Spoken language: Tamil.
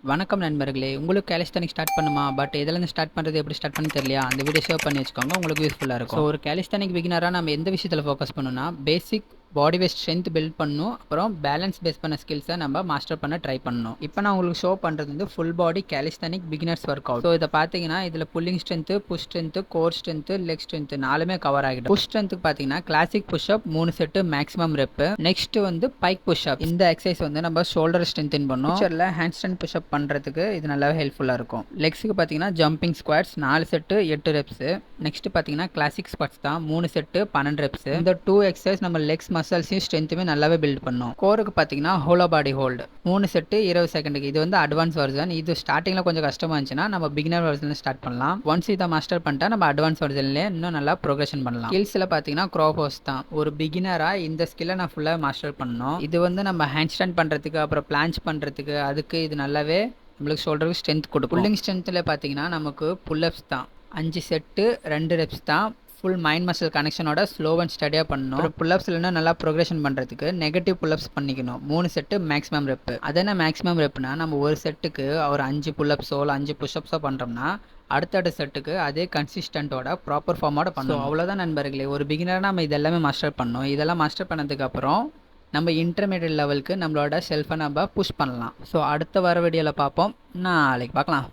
வணக்கம் நண்பர்களே. உங்களுக்கு கேலிஸ்தானிக் ஸ்டார்ட் பண்ணுமா? பட் எதுலேருந்து ஸ்டார்ட் பண்ணுறது, எப்படி ஸ்டார்ட் பண்ண தெரியலையா? அந்த வீடியோ சேவ் பண்ணி வச்சுக்கோங்க, உங்களுக்கு யூஸ்ஃபுல்லாக இருக்கும். ஸோ ஒரு கேலிஸ்தானிக் பிகினராக நம்ம எந்த விஷயத்தில் ஃபோக்கஸ் பண்ணணும்னா, பேசிக் பாடி வெயிட் ஸ்ட்ரென்த் பில்ட் பண்ணணும். அப்புறம் பேலன்ஸ் பேஸ் பண்ண ஸ்கில்ஸை நம்ம மாஸ்டர் பண்ண ட்ரை பண்ணணும். இப்போ நான் உங்களுக்கு ஷோ பண்ணுறது வந்து full body calisthenic beginners workout. So இதை பார்த்தீங்கன்னா இதில் pulling strength, push strength, core strength, leg strength நாலுமே கவர் ஆகிடும். புஷ் ஸ்ட்ரென்த்துக்கு பார்த்தீங்கன்னா classic pushup 3 set maximum rep. Next வந்து பைக் புஷ்அப். இந்த எக்ஸசைஸ் வந்து நம்ம ஷோல்டர் ஸ்ட்ரென்த்தின் பண்ணோம். ஃபியூச்சரில் ஹேண்ட் ஸ்ட்ரென்த் புஷ்அப் பண்ணுறதுக்கு இது நல்லாவே ஹெல்ப்ஃபுல்லாக இருக்கும். லெக்ஸுக்கு பார்த்தீங்கன்னா jumping squads 4 set 8 reps. Next பார்த்தீங்கன்னா கிளாசிக் ஸ்குவாட்ஸ் தான் 3 செட்டு 12 ரெப்ஸு. இந்த 2 எக்ஸசைஸ் நம்ம லெக்ஸ் மசில்ஸையும் ஸ்ட்ரென்த்துமே நல்லாவே பில்ட் பண்ணும். கோருக்கு பார்த்தீங்கன்னா ஹோலோ பாடி ஹோல்டு 3 செட்டு 20 செகண்டுக்கு. இது வந்து அட்வான்ஸ் வெர்ஷன். இது ஸ்டார்டிங்கில் கொஞ்சம் கஷ்டமாக இருந்துச்சுன்னா நம்ம பிகினர் வெர்ஷனில் ஸ்டார்ட் பண்ணலாம். ஒன்ஸ் இதை மாஸ்டர் பண்ணிட்டா நம்ம அட்வான்ஸ் வெர்ஷன்லேயே இன்னும் நல்லா ப்ரோக்ரஷன் பண்ணலாம். ஸ்கில்ஸில் பார்த்தீங்கன்னா க்ரோபோஸ் தான். ஒரு பிகினராக இந்த ஸ்கில்லை நான் ஃபுல்லாக மாஸ்டர் பண்ணணும். இது வந்து நம்ம ஹேண்ட் ஸ்டாண்ட் பண்ணுறதுக்கு, அப்புறம் பிளான்ச் பண்ணுறதுக்கு, அதுக்கு இது நல்லாவே நம்மளுக்கு ஷோல்டருக்கு ஸ்ட்ரென்த் கொடுக்கும். புல்லிங் ஸ்ட்ரென்த்தில் பார்த்தீங்கன்னா நமக்கு புல்லப்ஸ் தான் 5 செட்டு 2 ரெப்ஸ் தான். ஃபுல் மைண்ட் மசில் கனெக்ஷனோட ஸ்லோ அண்ட் ஸ்டடியாக பண்ணணும். ஒரு புல்லப்ஸில் இன்னும் நல்லா ப்ரோக்ரஷன் பண்ணுறதுக்கு நெகட்டிவ் புல்லப்ஸ் பண்ணிக்கணும். 3 செட்டு மேக்ஸிமம் ரெப்பு. அதென்ன மேக்ஸிமம் ரெப்புனா, நம்ம ஒரு செட்டுக்கு ஒரு 5 புல்லப்ஸோ இல்லை 5 புஷ்அப்ஸோ பண்ணுறோம்னா அடுத்த செட்டுக்கு அதே கன்சிஸ்டண்ட்டோட ப்ராப்பர் ஃபார்மோட பண்ணணும். அவ்வளோதான் நண்பர்களே. ஒரு பிகினராக நம்ம இதெல்லாமே மாஸ்டர் பண்ணோம். இதெல்லாம் மாஸ்டர் பண்ணதுக்கப்புறம் நம்ம இன்டர்மீடியட் லெவலுக்கு நம்மளோட செல்ஃபை நம்ம புஷ் பண்ணலாம். ஸோ அடுத்த வர வீடியோவில் பார்ப்போம். நாளைக்கு பார்க்கலாம்.